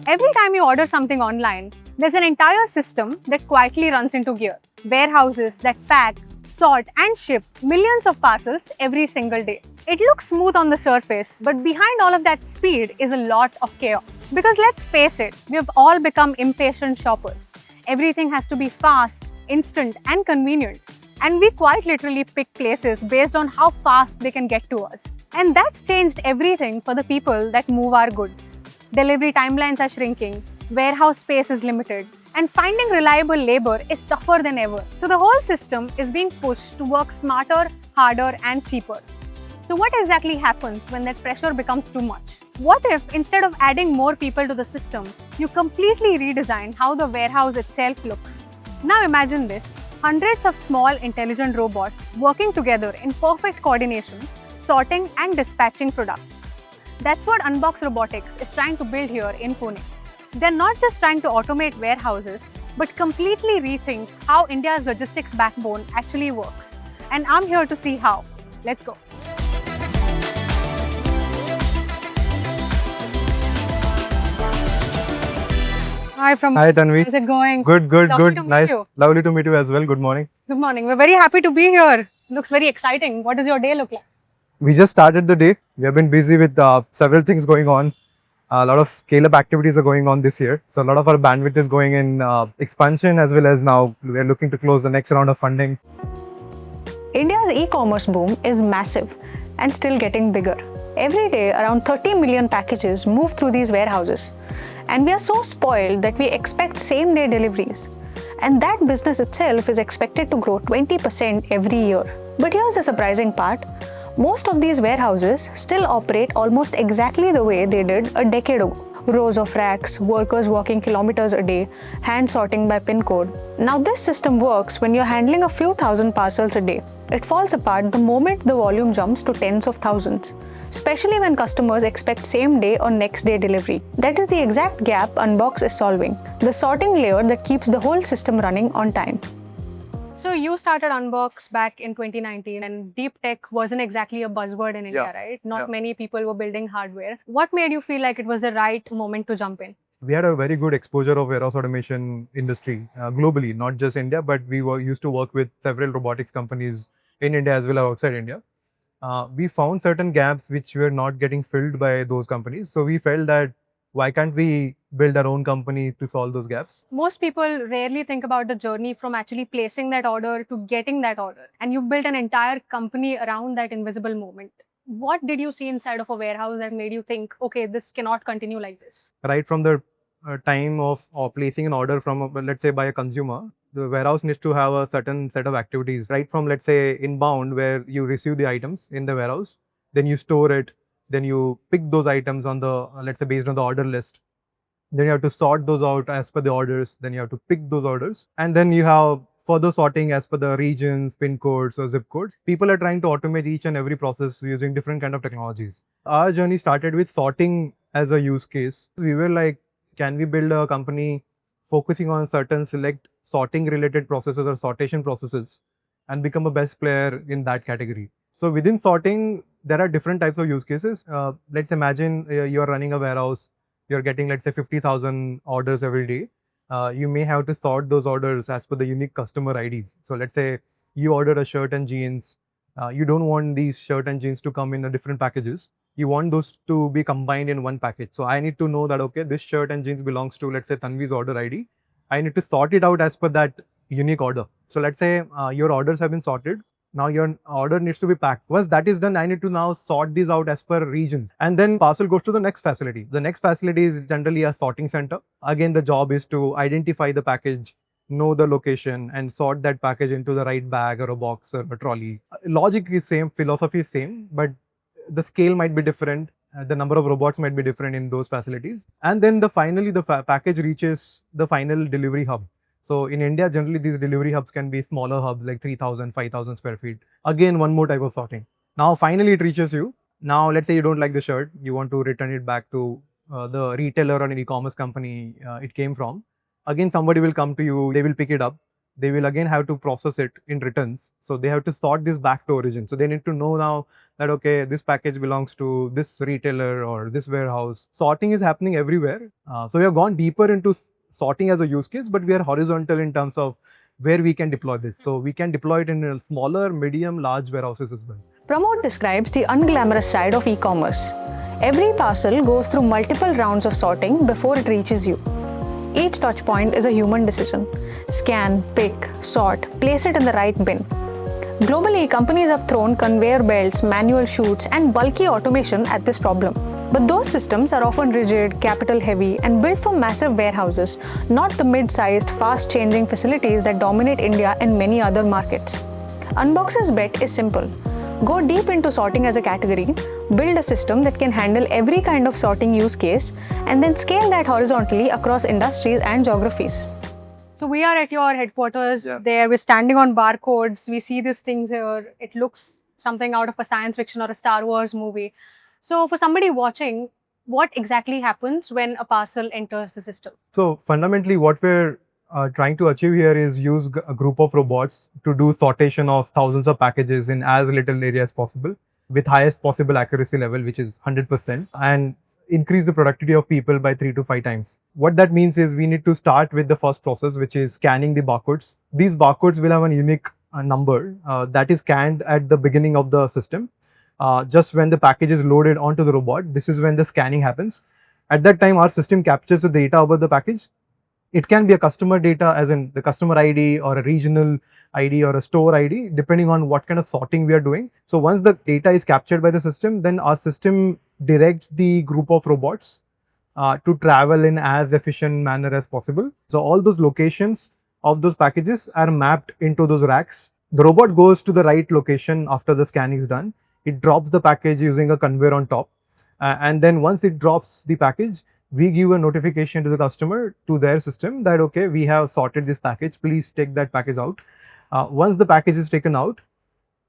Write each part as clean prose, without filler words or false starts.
Every time you order something online, there's an entire system that quietly runs into gear. Warehouses that pack, sort and ship millions of parcels every single day. It looks smooth on the surface, but behind all of that speed is a lot of chaos. Because let's face it, we have all become impatient shoppers. Everything has to be fast, instant and convenient. And we quite literally pick places based on how fast they can get to us. And that's changed everything for the people that move our goods. Delivery timelines are shrinking, warehouse space is limited, and finding reliable labor is tougher than ever. So the whole system is being pushed to work smarter, harder, and cheaper. So what exactly happens when that pressure becomes too much? What if instead of adding more people to the system, you completely redesign how the warehouse itself looks? Now imagine this. Hundreds of small intelligent robots working together in perfect coordination, sorting and dispatching products. That's what Unbox Robotics is trying to build here in Pune. They're not just trying to automate warehouses, but completely rethink how India's logistics backbone actually works. And I'm here to see how. Let's go. Hi Tanvi. How's it going? Good. Nice. Lovely to meet you as well. Good morning. Good morning. We're very happy to be here. Looks very exciting. What does your day look like? We just started the day. We have been busy with several things going on. A lot of scale-up activities are going on this year. So a lot of our bandwidth is going in expansion, as well as now we are looking to close the next round of funding. India's e-commerce boom is massive and still getting bigger. Every day, around 30 million packages move through these warehouses. And we are so spoiled that we expect same-day deliveries. And that business itself is expected to grow 20% every year. But here's the surprising part. Most of these warehouses still operate almost exactly the way they did a decade ago. Rows of racks, workers walking kilometers a day, hand sorting by pin code. Now this system works when you're handling a few thousand parcels a day. It falls apart the moment the volume jumps to tens of thousands, especially when customers expect same day or next day delivery. That is the exact gap Unbox is solving, the sorting layer that keeps the whole system running on time. So you started Unbox back in 2019 and deep tech wasn't exactly a buzzword in India, right? Not many people were building hardware. What made you feel like it was the right moment to jump in? We had a very good exposure of warehouse automation industry globally, not just India, but we used to work with several robotics companies in India as well as outside India. We found certain gaps which were not getting filled by those companies. So we felt that why can't we build our own company to solve those gaps? Most people rarely think about the journey from actually placing that order to getting that order. And you've built an entire company around that invisible moment. What did you see inside of a warehouse that made you think, okay, this cannot continue like this? Right from the time of placing an order from, let's say, by a consumer, the warehouse needs to have a certain set of activities. Right from, let's say, inbound, where you receive the items in the warehouse, then you store it, then you pick those items on the, let's say, based on the order list. Then you have to sort those out as per the orders. Then you have to pick those orders. And then you have further sorting as per the regions, pin codes or zip codes. People are trying to automate each and every process using different kind of technologies. Our journey started with sorting as a use case. We were like, can we build a company focusing on certain select sorting related processes or sortation processes and become a best player in that category? So within sorting, there are different types of use cases. Let's imagine you're running a warehouse. You're getting, let's say, 50,000 orders every day. You may have to sort those orders as per the unique customer IDs. So let's say you order a shirt and jeans. You don't want these shirt and jeans to come in different packages. You want those to be combined in one package. So I need to know that, okay, this shirt and jeans belongs to, let's say, Tanvi's order ID. I need to sort it out as per that unique order. So let's say your orders have been sorted. Now your order needs to be packed. Once that is done, I need to now sort these out as per regions. And then parcel goes to the next facility. The next facility is generally a sorting center. Again, the job is to identify the package, know the location, and sort that package into the right bag or a box or a trolley. Logic is same, philosophy is same, but the scale might be different. The number of robots might be different in those facilities. And then finally the package reaches the final delivery hub. So in India, generally these delivery hubs can be smaller hubs like 3,000, 5,000 square feet. Again, one more type of sorting. Now finally it reaches you. Now let's say you don't like the shirt, you want to return it back to the retailer or an e-commerce company it came from. Again, somebody will come to you, they will pick it up. they will again have to process it in returns. So they have to sort this back to origin. So they need to know now that, okay, this package belongs to this retailer or this warehouse. Sorting is happening everywhere. So we have gone deeper into sorting as a use case, but we are horizontal in terms of where we can deploy this. So we can deploy it in smaller, medium, large warehouses as well. Pramod describes the unglamorous side of e-commerce. Every parcel goes through multiple rounds of sorting before it reaches you. Each touch point is a human decision. Scan, pick, sort, place it in the right bin. Globally, companies have thrown conveyor belts, manual chutes, and bulky automation at this problem. But those systems are often rigid, capital heavy, and built for massive warehouses, not the mid-sized, fast-changing facilities that dominate India and many other markets. Unbox's bet is simple. Go deep into sorting as a category, build a system that can handle every kind of sorting use case, and then scale that horizontally across industries and geographies. So we are at your headquarters there. We're standing on barcodes. We see these things here. It looks something out of a science fiction or a Star Wars movie. So for somebody watching, what exactly happens when a parcel enters the system? So fundamentally, what we're trying to achieve here is use a group of robots to do sortation of thousands of packages in as little area as possible with highest possible accuracy level, which is 100%, and increase the productivity of people by 3 to 5 times. What that means is we need to start with the first process, which is scanning the barcodes. These barcodes will have a unique number that is scanned at the beginning of the system. Just when the package is loaded onto the robot, this is when the scanning happens. At that time, our system captures the data about the package. It can be a customer data, as in the customer ID or a regional ID or a store ID, depending on what kind of sorting we are doing. So once the data is captured by the system, then our system directs the group of robots to travel in as efficient manner as possible. So all those locations of those packages are mapped into those racks. The robot goes to the right location after the scanning is done. It drops the package using a conveyor on top. And then once it drops the package, we give a notification to the customer, to their system, that okay, we have sorted this package, please take that package out. Once the package is taken out,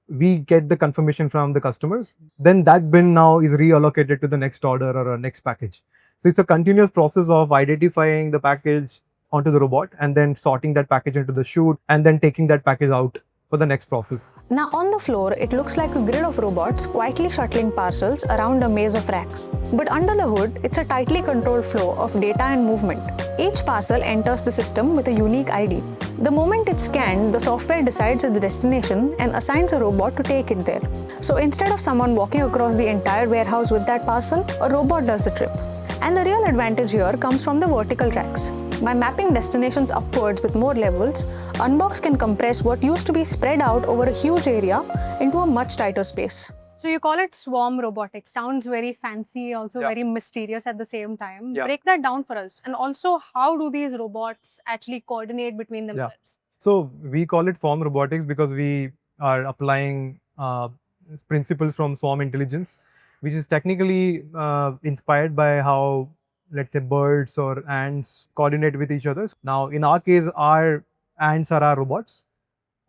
we get the confirmation from the customers. Then that bin now is reallocated to the next order or a next package. So it's a continuous process of identifying the package onto the robot and then sorting that package into the chute and then taking that package out for the next process. Now on the floor, it looks like a grid of robots quietly shuttling parcels around a maze of racks. But under the hood, it's a tightly controlled flow of data and movement. Each parcel enters the system with a unique ID. The moment it's scanned, the software decides its destination and assigns a robot to take it there. So instead of someone walking across the entire warehouse with that parcel, a robot does the trip. And the real advantage here comes from the vertical racks. By mapping destinations upwards with more levels, Unbox can compress what used to be spread out over a huge area into a much tighter space. So you call it swarm robotics. Sounds very fancy, also very mysterious at the same time. Break that down for us. And also, how do these robots actually coordinate between themselves? So we call it swarm robotics because we are applying principles from swarm intelligence, which is technically inspired by how, let's say, birds or ants coordinate with each other. Now, in our case, our ants are our robots,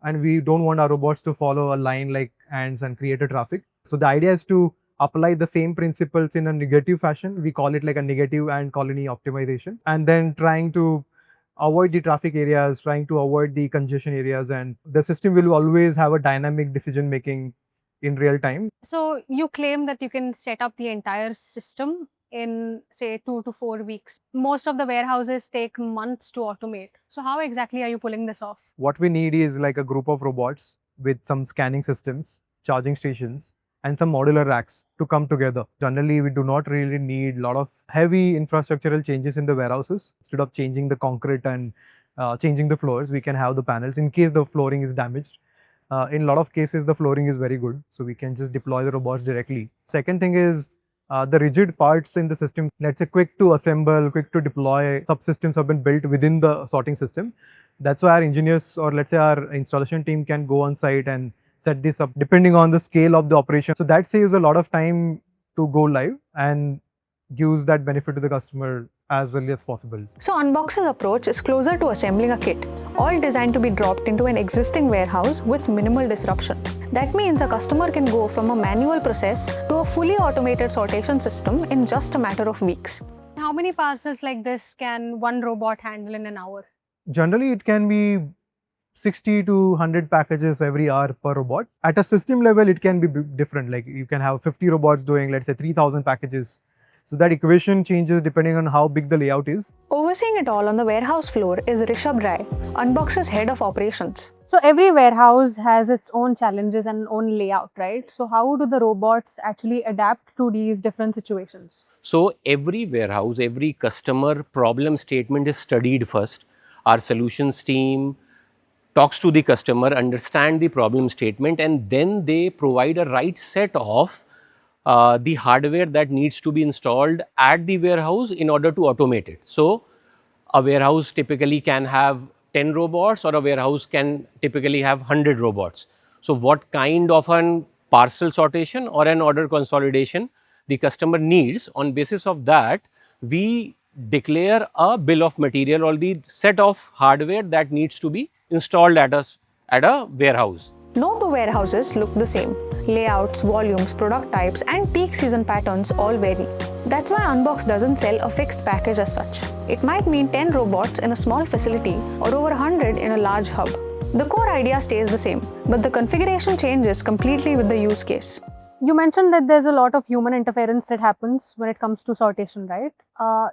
and we don't want our robots to follow a line like ants and create a traffic. So the idea is to apply the same principles in a negative fashion. We call it like a negative ant colony optimization, and then trying to avoid the traffic areas, trying to avoid the congestion areas, and the system will always have a dynamic decision making in real time. So you claim that you can set up the entire system in say 2 to 4 weeks. Most of the warehouses take months to automate. So how exactly are you pulling this off? What we need is like a group of robots with some scanning systems, charging stations, and some modular racks to come together. Generally, we do not really need a lot of heavy infrastructural changes in the warehouses. Instead of changing the concrete and changing the floors, we can have the panels in case the flooring is damaged. In a lot of cases, the flooring is very good, so we can just deploy the robots directly. Second thing is the rigid parts in the system, let's say quick to assemble, quick to deploy subsystems have been built within the sorting system. That's why our engineers, or let's say our installation team, can go on site and set this up depending on the scale of the operation. So that saves a lot of time to go live and gives that benefit to the customer as early as possible. So Unbox's approach is closer to assembling a kit, all designed to be dropped into an existing warehouse with minimal disruption. That means a customer can go from a manual process to a fully automated sortation system in just a matter of weeks. How many parcels like this can one robot handle in an hour? Generally, it can be 60 to 100 packages every hour per robot. At a system level, it can be different. Like you can have 50 robots doing, let's say, 3,000 packages. So that equation changes depending on how big the layout is. Overseeing it all on the warehouse floor is Rishabh Rai, Unbox's head of operations. So every warehouse has its own challenges and own layout, right? So how do the robots actually adapt to these different situations? So every warehouse, every customer problem statement is studied first. Our solutions team talks to the customer, understand the problem statement, and then they provide a right set of the hardware that needs to be installed at the warehouse in order to automate it. So a warehouse typically can have 10 robots, or a warehouse can typically have 100 robots. So what kind of an parcel sortation or an order consolidation the customer needs, on basis of that we declare a bill of material or the set of hardware that needs to be installed at a warehouse. No two warehouses look the same. Layouts, volumes, product types, and peak season patterns all vary. That's why Unbox doesn't sell a fixed package as such. It might mean 10 robots in a small facility or over 100 in a large hub. The core idea stays the same, but the configuration changes completely with the use case. You mentioned that there's a lot of human interference that happens when it comes to sortation, right?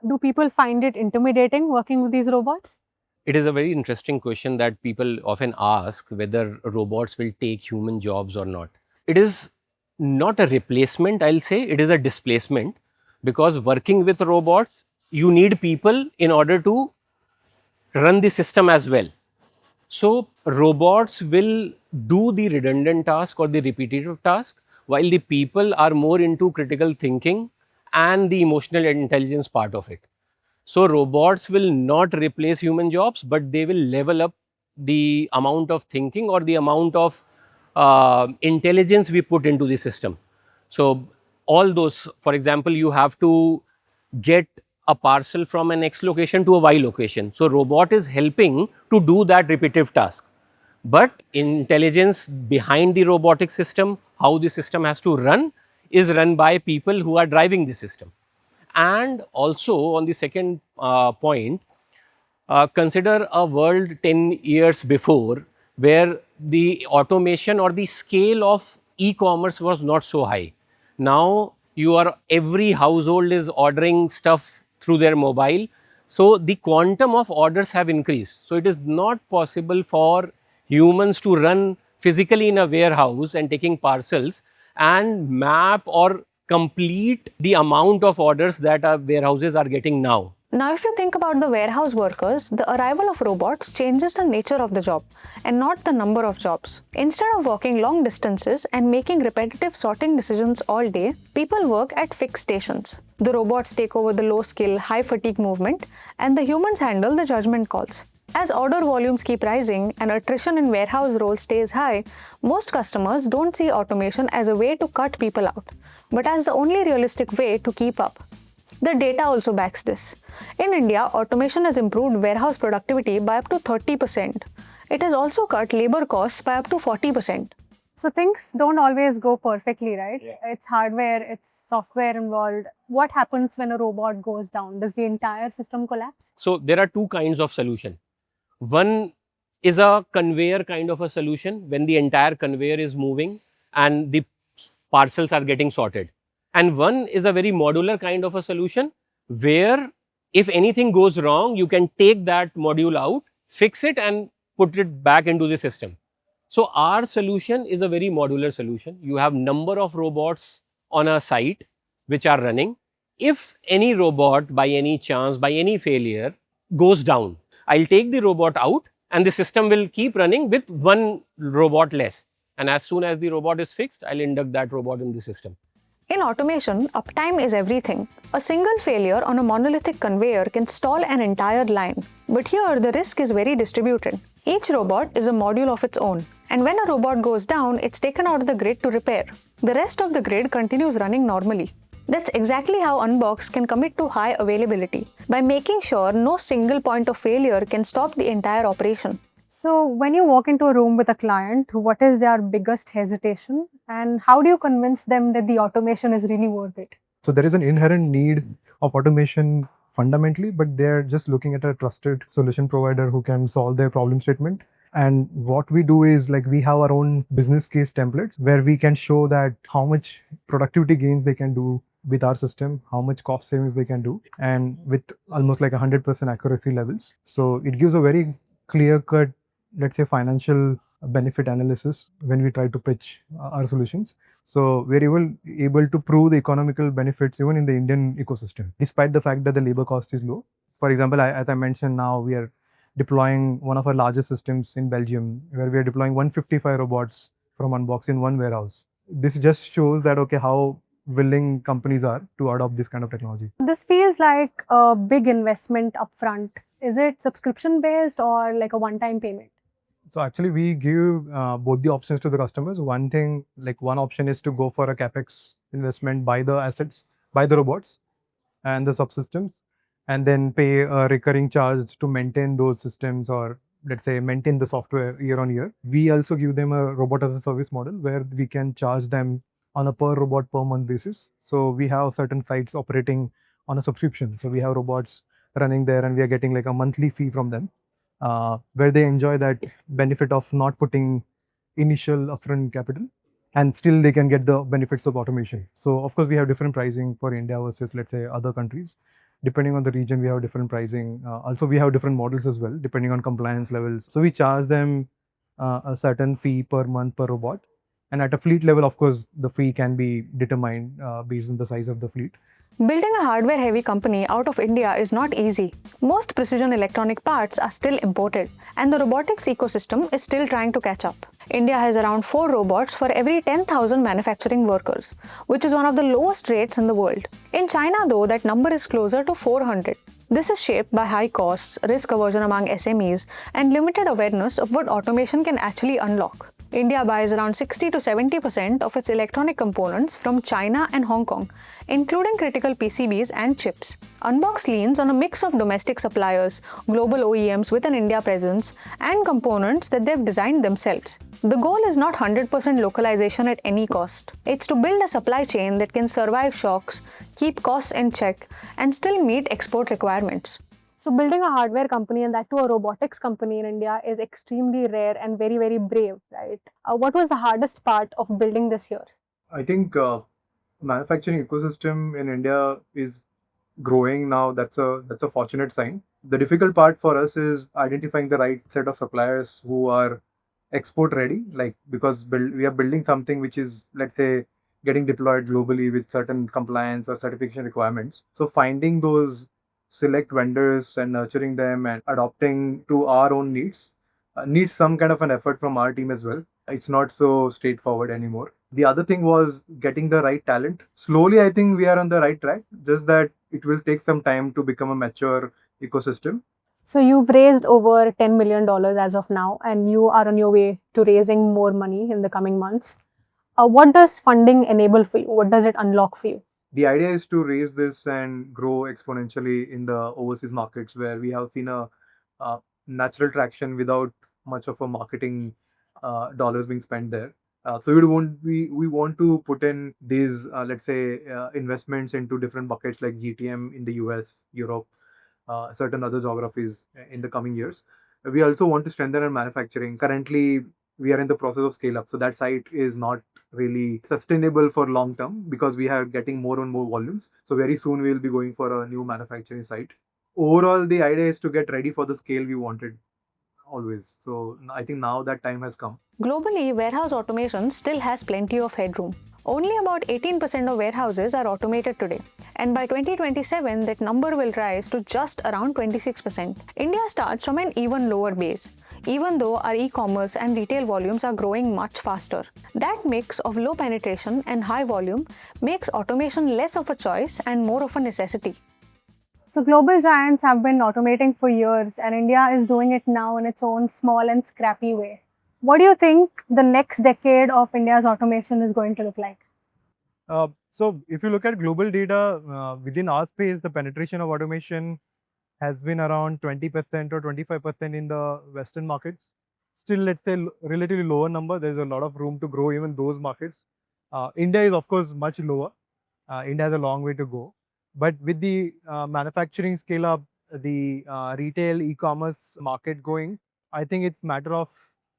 Do people find it intimidating working with these robots? It is a very interesting question that people often ask, whether robots will take human jobs or not. It is not a replacement, I'll say, it is a displacement, because working with robots, you need people in order to run the system as well. So robots will do the redundant task or the repetitive task, while the people are more into critical thinking and the emotional intelligence part of it. So robots will not replace human jobs, but they will level up the amount of thinking or the amount of intelligence we put into the system. So all those, for example, you have to get a parcel from an X location to a Y location. So robot is helping to do that repetitive task. But intelligence behind the robotic system, how the system has to run, is run by people who are driving the system. And also on the second point, consider a world 10 years before, where the automation or the scale of e-commerce was not so high. Now every household is ordering stuff through their mobile. So the quantum of orders have increased. So it is not possible for humans to run physically in a warehouse and taking parcels and map or complete the amount of orders that our warehouses are getting now. Now, if you think about the warehouse workers, the arrival of robots changes the nature of the job and not the number of jobs. Instead of walking long distances and making repetitive sorting decisions all day, people work at fixed stations. The robots take over the low skill, high fatigue movement, and the humans handle the judgment calls. As order volumes keep rising and attrition in warehouse roles stays high, most customers don't see automation as a way to cut people out, but as the only realistic way to keep up. The data also backs this. In India, automation has improved warehouse productivity by up to 30%. It has also cut labor costs by up to 40%. So things don't always go perfectly, right? Yeah. It's hardware, it's software involved. What happens when a robot goes down? Does the entire system collapse? So there are two kinds of solution. One is a conveyor kind of a solution, when the entire conveyor is moving and the parcels are getting sorted. And one is a very modular kind of a solution, where if anything goes wrong, you can take that module out, fix it and put it back into the system. So our solution is a very modular solution. You have number of robots on a site which are running. If any robot by any chance, by any failure goes down, I'll take the robot out and the system will keep running with one robot less. And as soon as the robot is fixed, I'll induct that robot in the system. In automation, uptime is everything. A single failure on a monolithic conveyor can stall an entire line. But here, the risk is very distributed. Each robot is a module of its own. And when a robot goes down, it's taken out of the grid to repair. The rest of the grid continues running normally. That's exactly how Unbox can commit to high availability, by making sure no single point of failure can stop the entire operation. So when you walk into a room with a client, what is their biggest hesitation and how do you convince them that the automation is really worth it? So there is an inherent need of automation fundamentally, but they're just looking at a trusted solution provider who can solve their problem statement. And what we do is like we have our own business case templates where we can show that how much productivity gains they can do with our system, how much cost savings they can do, and with almost like 100% accuracy levels. So it gives a very clear cut, let's say, financial benefit analysis when we try to pitch our solutions. So we're able to prove the economical benefits even in the Indian ecosystem, despite the fact that the labor cost is low. For example, as I mentioned, now we are deploying one of our largest systems in Belgium, where we are deploying 155 robots from Unbox in one warehouse. This just shows that okay, how willing companies are to adopt this kind of technology. This feels like a big investment upfront. Is it subscription based or like a one-time payment? So actually, we give both the options to the customers. One option is to go for a capex investment, buy the assets, buy the robots and the subsystems, and then pay a recurring charge to maintain those systems, or let's say maintain the software year on year. We also give them a robot as a service model where we can charge them on a per robot per month basis. So we have certain sites operating on a subscription. So we have robots running there and we are getting like a monthly fee from them, where they enjoy that benefit of not putting initial upfront capital, and still they can get the benefits of automation. So of course we have different pricing for India versus let's say other countries. Depending on the region, we have different pricing. Also, we have different models as well, depending on compliance levels. So we charge them a certain fee per month per robot. And at a fleet level, of course, the fee can be determined based on the size of the fleet. Building a hardware-heavy company out of India is not easy. Most precision electronic parts are still imported, and the robotics ecosystem is still trying to catch up. India has around 4 robots for every 10,000 manufacturing workers, which is one of the lowest rates in the world. In China, though, that number is closer to 400. This is shaped by high costs, risk aversion among SMEs, and limited awareness of what automation can actually unlock. India buys around 60 to 70% of its electronic components from China and Hong Kong, including critical PCBs and chips. Unbox leans on a mix of domestic suppliers, global OEMs with an India presence, and components that they've designed themselves. The goal is not 100% localization at any cost. It's to build a supply chain that can survive shocks, keep costs in check, and still meet export requirements. So building a hardware company, and that too a robotics company in India, is extremely rare and very, very brave, right? What was the hardest part of building this here? I think manufacturing ecosystem in India is growing now. That's a fortunate sign. The difficult part for us is identifying the right set of suppliers who are export ready, like because we are building something which is, let's say, getting deployed globally with certain compliance or certification requirements. So finding those select vendors and nurturing them and adopting to our own needs needs some kind of an effort from our team as well. It's not so straightforward anymore. The other thing was getting the right talent. Slowly, I think we are on the right track, just that it will take some time to become a mature ecosystem. So you've raised over $10 million as of now, and you are on your way to raising more money in the coming months. What does funding enable for you? What does it unlock for you? The idea is to raise this and grow exponentially in the overseas markets where we have seen a natural traction without much of a marketing dollars being spent there. So we want to put in these let's say investments into different buckets like GTM in the US, Europe, certain other geographies in the coming years. We also want to strengthen our manufacturing. Currently, we are in the process of scale up, so that site is not really sustainable for long term because we are getting more and more volumes. So very soon we will be going for a new manufacturing site. Overall, the idea is to get ready for the scale we wanted always. So I think now that time has come. Globally, warehouse automation still has plenty of headroom. Only about 18% of warehouses are automated today, and by 2027, that number will rise to just around 26%. India starts from an even lower base, even though our e-commerce and retail volumes are growing much faster. That mix of low penetration and high volume makes automation less of a choice and more of a necessity. So global giants have been automating for years, and India is doing it now in its own small and scrappy way. What do you think the next decade of India's automation is going to look like? So if you look at global data, within our space, the penetration of automation has been around 20% or 25% in the Western markets. Still, let's say relatively lower number. There's a lot of room to grow even those markets. India is of course much lower. India has a long way to go. But with the manufacturing scale up, the retail e-commerce market going, I think it's a matter of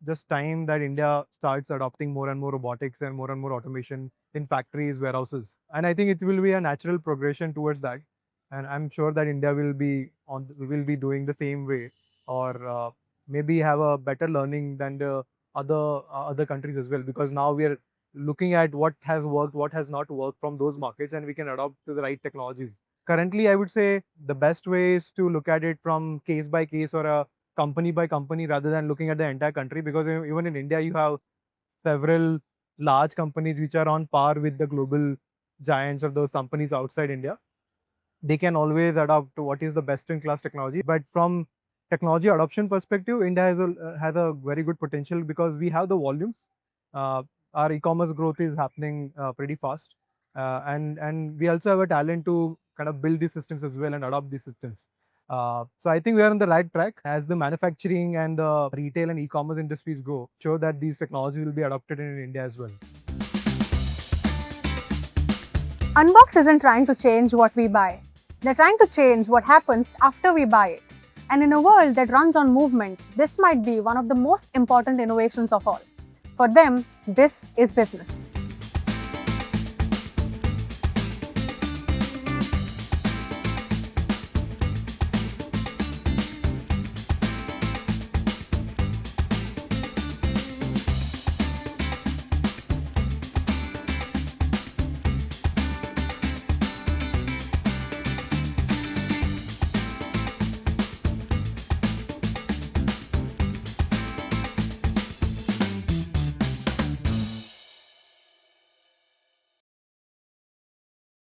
just time that India starts adopting more and more robotics and more automation in factories, warehouses. And I think it will be a natural progression towards that. And I'm sure that India will be doing the same way, or maybe have a better learning than the other countries as well. Because now we are looking at what has worked, what has not worked from those markets, and we can adopt to the right technologies. Currently, I would say the best way is to look at it from case by case or a company by company rather than looking at the entire country, because even in India you have several large companies which are on par with the global giants of those companies outside India. They can always adopt to what is the best in class technology, but from technology adoption perspective, India has a very good potential because we have the volumes. Our e-commerce growth is happening pretty fast, and we also have a talent to kind of build these systems as well and adopt these systems. So I think we are on the right track as the manufacturing and the retail and e-commerce industries grow. Sure that these technologies will be adopted in India as well. Unbox isn't trying to change what we buy. They're trying to change what happens after we buy it. And in a world that runs on movement, this might be one of the most important innovations of all. For them, this is business.